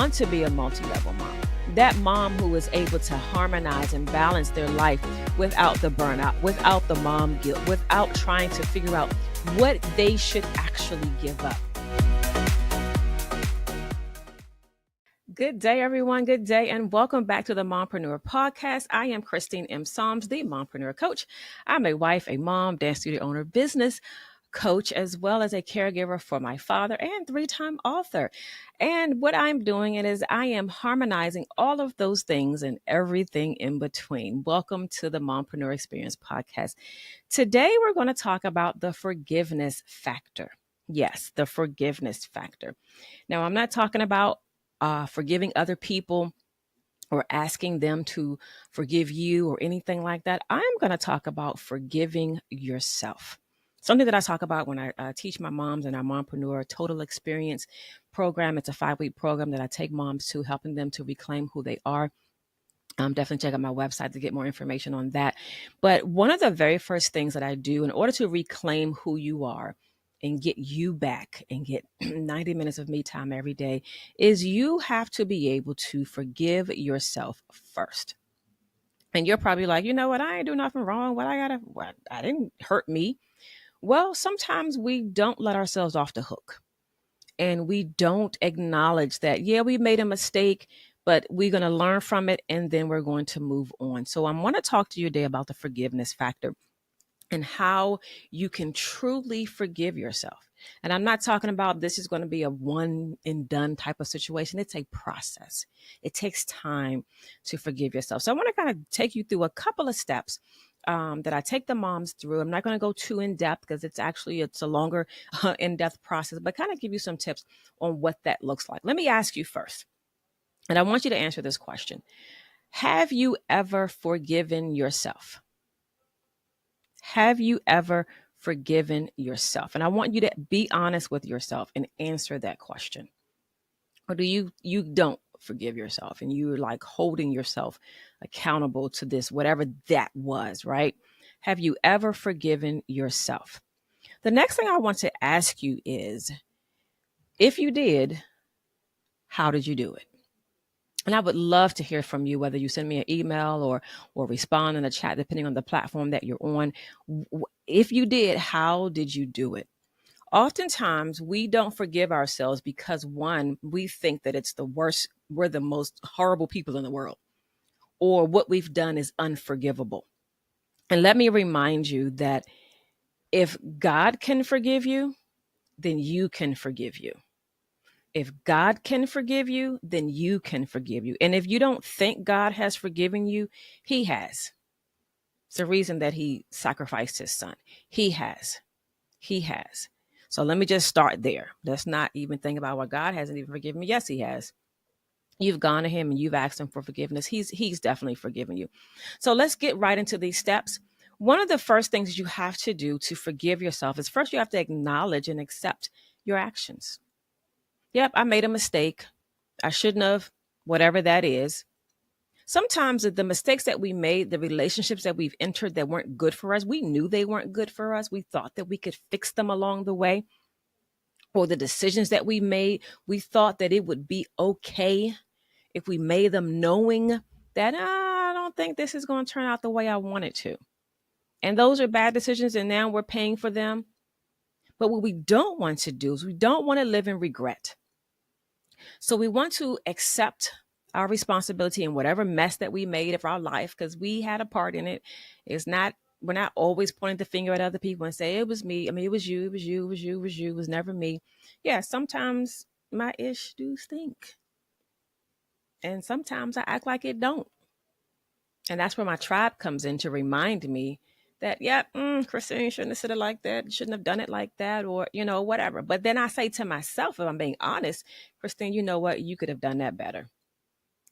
want to be a multi-level mom. That mom who is able to harmonize and balance their life without the burnout, without the mom guilt, without trying to figure out what they should actually give up. Good day, everyone. Good day, and welcome back to the Mompreneur Podcast. I am Christine M. Psalms, the Mompreneur Coach. I'm a wife, a mom, dance studio owner, business coach, as well as a caregiver for my father and three-time author. And what I'm doing is I am harmonizing all of those things and everything in between. Welcome to the Mompreneur Experience Podcast. Today, we're going to talk about the forgiveness factor. Yes, the forgiveness factor. Now, I'm not talking about forgiving other people or asking them to forgive you or anything like that. I'm going to talk about forgiving yourself. Something that I talk about when I teach my moms in our Mompreneur Total Experience program. It's a 5-week program that I take moms to, helping them to reclaim who they are. Definitely check out my website to get more information on that. But one of the very first things that I do in order to reclaim who you are and get you back and get 90 minutes of me time every day is you have to be able to forgive yourself first. And you're probably like, you know what? I ain't do nothing wrong. I didn't hurt me. Well, sometimes we don't let ourselves off the hook and we don't acknowledge that, yeah, we made a mistake, but we're going to learn from it and then we're going to move on. So I want to talk to you today about the forgiveness factor and how you can truly forgive yourself. And I'm not talking about this is going to be a one and done type of situation. It's a process. It takes time to forgive yourself. So I want to kind of take you through a couple of steps that I take the moms through. I'm not going to go too in depth because it's a longer in-depth process, but kind of give you some tips on what that looks like. Let me ask you first, and I want you to answer this question. Have you ever forgiven yourself? Have you ever forgiven yourself? And I want you to be honest with yourself and answer that question. Or do you don't forgive yourself and you're like holding yourself accountable to this, whatever that was, right? Have you ever forgiven yourself? The next thing I want to ask you is, if you did, how did you do it? And I would love to hear from you, whether you send me an email or respond in the chat, depending on the platform that you're on. If you did, how did you do it? Oftentimes, we don't forgive ourselves because, one, we think that it's the worst, we're the most horrible people in the world, or what we've done is unforgivable. And let me remind you that if God can forgive you, then you can forgive you. If God can forgive you, then you can forgive you. And if you don't think God has forgiven you, he has. It's the reason that he sacrificed his son. He has. He has. So let me just start there. Let's not even think about what God hasn't even forgiven me. Yes, he has. You've gone to him and you've asked him for forgiveness. He's definitely forgiven you. So let's get right into these steps. One of the first things you have to do to forgive yourself is first you have to acknowledge and accept your actions. Yep, I made a mistake. I shouldn't have, whatever that is. Sometimes the mistakes that we made, the relationships that we've entered that weren't good for us, we knew they weren't good for us. We thought that we could fix them along the way. Or the decisions that we made, we thought that it would be okay if we made them knowing that I don't think this is going to turn out the way I want it to. And those are bad decisions, and now we're paying for them. But what we don't want to do is we don't want to live in regret. So we want to accept our responsibility in whatever mess that we made of our life, because we had a part in it. We're not always pointing the finger at other people and say, it was me. I mean, it was you, it was you, it was you, it was you, it was never me. Yeah, sometimes my ish do stink. And sometimes I act like it don't. And that's where my tribe comes in to remind me that, yeah, Christine, you shouldn't have said it like that. You shouldn't have done it like that, or, whatever. But then I say to myself, if I'm being honest, Christine, you know what? You could have done that better.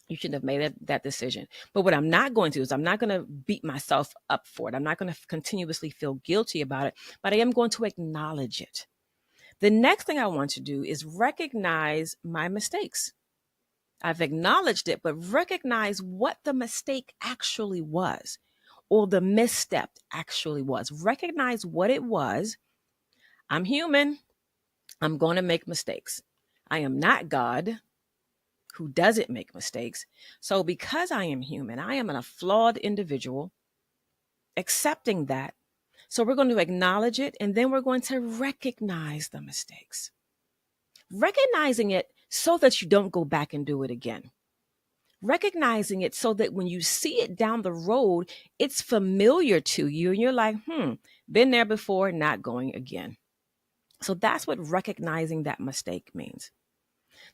You shouldn't have made that decision. But what I'm not going to do is I'm not going to beat myself up for it. I'm not going to continuously feel guilty about it, but I am going to acknowledge it. The next thing I want to do is recognize my mistakes. I've acknowledged it, but recognize what the mistake actually was, or the misstep actually was. Recognize what it was. I'm human. I'm going to make mistakes. I am not God. who doesn't make mistakes. So because I am human, I am a flawed individual, accepting that. So we're going to acknowledge it, and then we're going to recognize the mistakes. Recognizing it so that you don't go back and do it again. Recognizing it so that when you see it down the road, it's familiar to you and you're like, been there before, not going again. So that's what recognizing that mistake means.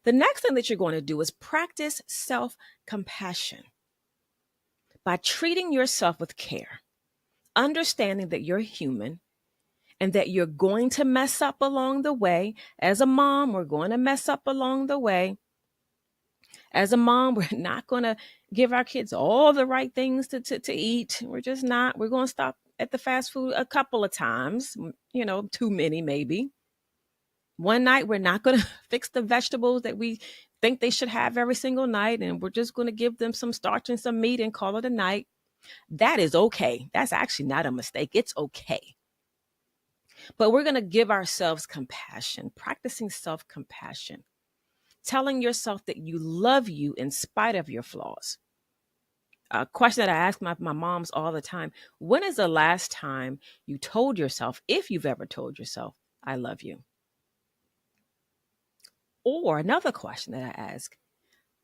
The next thing that you're going to do is practice self-compassion by treating yourself with care, understanding that you're human and that you're going to mess up along the way. As a mom, we're going to mess up along the way. As a mom, we're not going to give our kids all the right things to eat. We're just not. We're going to stop at the fast food a couple of times, too many maybe. One night, we're not going to fix the vegetables that we think they should have every single night, and we're just going to give them some starch and some meat and call it a night. That is okay. That's actually not a mistake. It's okay. But we're going to give ourselves compassion, practicing self-compassion, telling yourself that you love you in spite of your flaws. A question that I ask my moms all the time: when is the last time you told yourself, if you've ever told yourself, I love you? Or another question that I ask: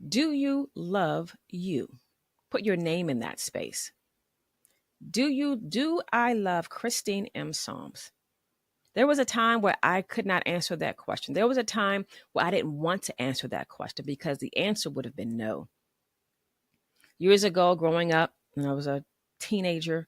do you love you? Put your name in that space. Do I love Christine M. Psalms? There was a time where I could not answer that question. There was a time where I didn't want to answer that question because the answer would have been no. Years ago, growing up, when I was a teenager,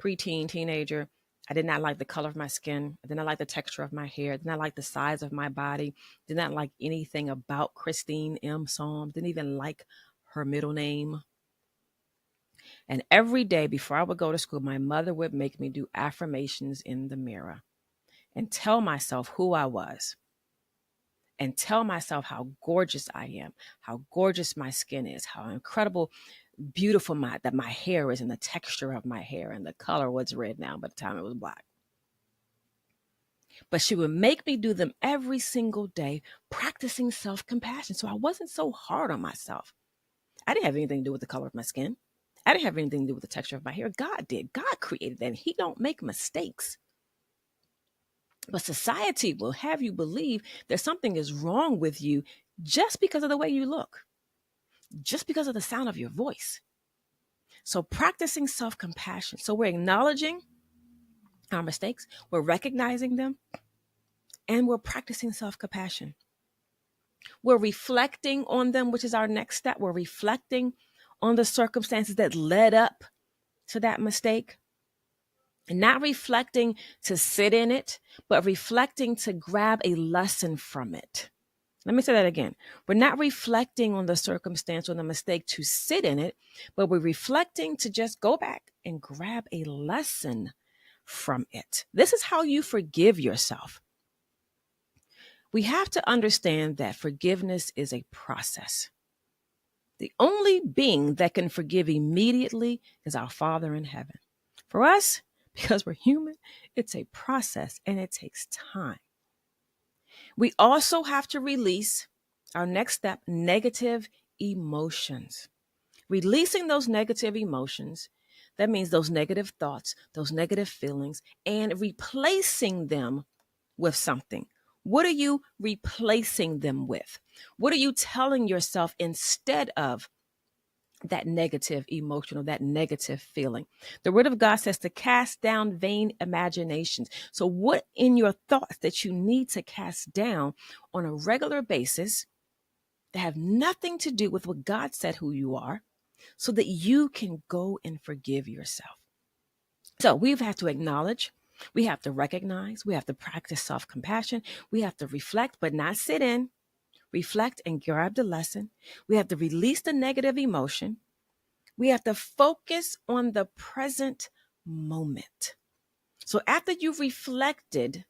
preteen teenager, I did not like the color of my skin. I did not like the texture of my hair. I did not like the size of my body. Did not like anything about Christine M. Psalms. Didn't even like her middle name. And every day before I would go to school, my mother would make me do affirmations in the mirror and tell myself who I was, and tell myself how gorgeous I am, how gorgeous my skin is, how incredible, beautiful that my hair is, and the texture of my hair, and the color was red now, by the time it was black. But she would make me do them every single day, practicing self-compassion. So I wasn't so hard on myself. I didn't have anything to do with the color of my skin. I didn't have anything to do with the texture of my hair. God did. God created that, and he don't make mistakes. But society will have you believe that something is wrong with you just because of the way you look, just because of the sound of your voice. So practicing self-compassion. So we're acknowledging our mistakes, we're recognizing them, and we're practicing self-compassion. We're reflecting on them, which is our next step. We're reflecting on the circumstances that led up to that mistake. And not reflecting to sit in it, but reflecting to grab a lesson from it. Let me say that again. We're not reflecting on the circumstance or the mistake to sit in it, but we're reflecting to just go back and grab a lesson from it. This is how you forgive yourself. We have to understand that forgiveness is a process. The only being that can forgive immediately is our Father in heaven. For us, because we're human, it's a process and it takes time. We also have to release, our next step, negative emotions. Releasing those negative emotions, that means those negative thoughts, those negative feelings, and replacing them with something. What are you replacing them with? What are you telling yourself instead of that negative emotion or that negative feeling? The word of God says to cast down vain imaginations. So what in your thoughts that you need to cast down on a regular basis that have nothing to do with what God said who you are, so that you can go and forgive yourself? So we've had to acknowledge, we have to recognize, we have to practice self-compassion, we have to reflect but not sit in, reflect and grab the lesson. We have to release the negative emotion. We have to focus on the present moment. So after you've reflected,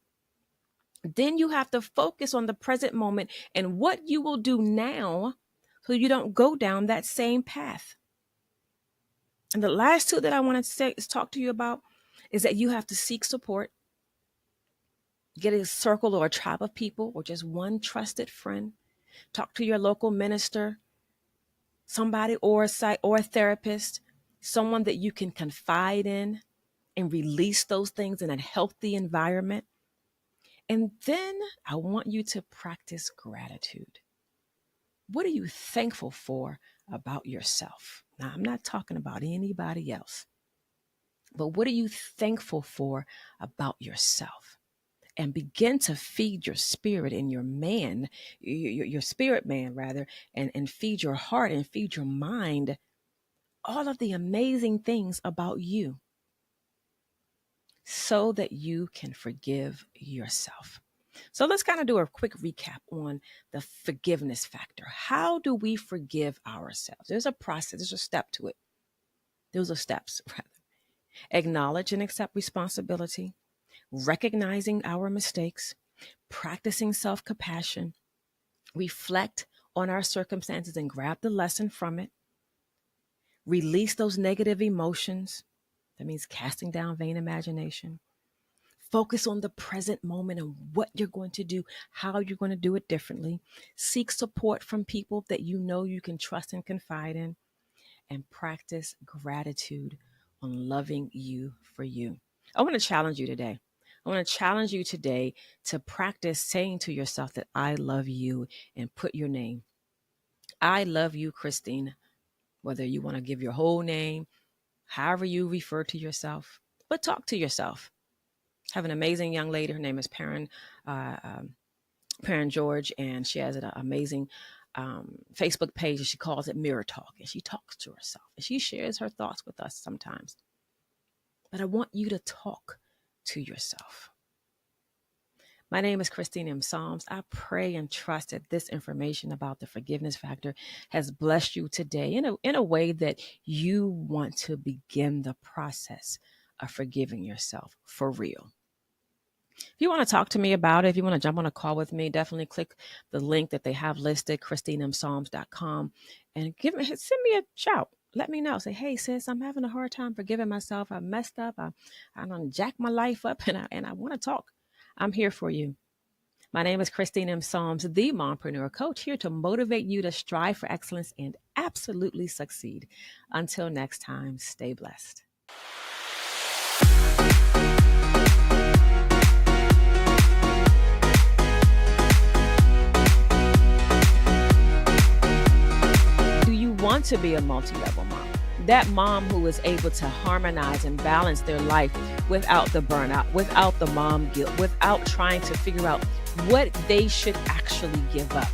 then you have to focus on the present moment and what you will do now so you don't go down that same path. And the last two that I want to talk to you about is that you have to seek support. Get a circle or a tribe of people or just one trusted friend. Talk to your local minister, somebody or a therapist, someone that you can confide in and release those things in a healthy environment. And then I want you to practice gratitude. What are you thankful for about yourself? Now, I'm not talking about anybody else, but what are you thankful for about yourself? And begin to feed your spirit and your spirit man rather, and feed your heart and feed your mind all of the amazing things about you so that you can forgive yourself. So let's kind of do a quick recap on the forgiveness factor. How do we forgive ourselves? There's a process, there's a step to it. Those are steps, rather. Acknowledge and accept responsibility, recognizing our mistakes, practicing self-compassion, reflect on our circumstances and grab the lesson from it, release those negative emotions. That means casting down vain imagination. Focus on the present moment and what you're going to do, how you're going to do it differently. Seek support from people that you know you can trust and confide in, and practice gratitude on loving you for you. I want to challenge you today. I want to challenge you today to practice saying to yourself that I love you and put your name. I love you, Christine, whether you want to give your whole name, however you refer to yourself, but talk to yourself. I have an amazing young lady. Her name is Perrin George, and she has an amazing Facebook page, and she calls it Mirror Talk, and she talks to herself, and she shares her thoughts with us sometimes. But I want you to talk to yourself. My name is Christine M. Psalms. I pray and trust that this information about the forgiveness factor has blessed you today in a way that you want to begin the process of forgiving yourself for real. If you want to talk to me about it, if you want to jump on a call with me, definitely click the link that they have listed, ChristineMPsalms.com, and send me a shout. Let me know. Say, hey, sis, I'm having a hard time forgiving myself. I messed up. I done jacked my life up, and I want to talk. I'm here for you. My name is Christine M. Psalms, the Mompreneur Coach, here to motivate you to strive for excellence and absolutely succeed. Until next time, stay blessed. Want to be a multi-level mom, that mom who is able to harmonize and balance their life without the burnout, without the mom guilt, without trying to figure out what they should actually give up.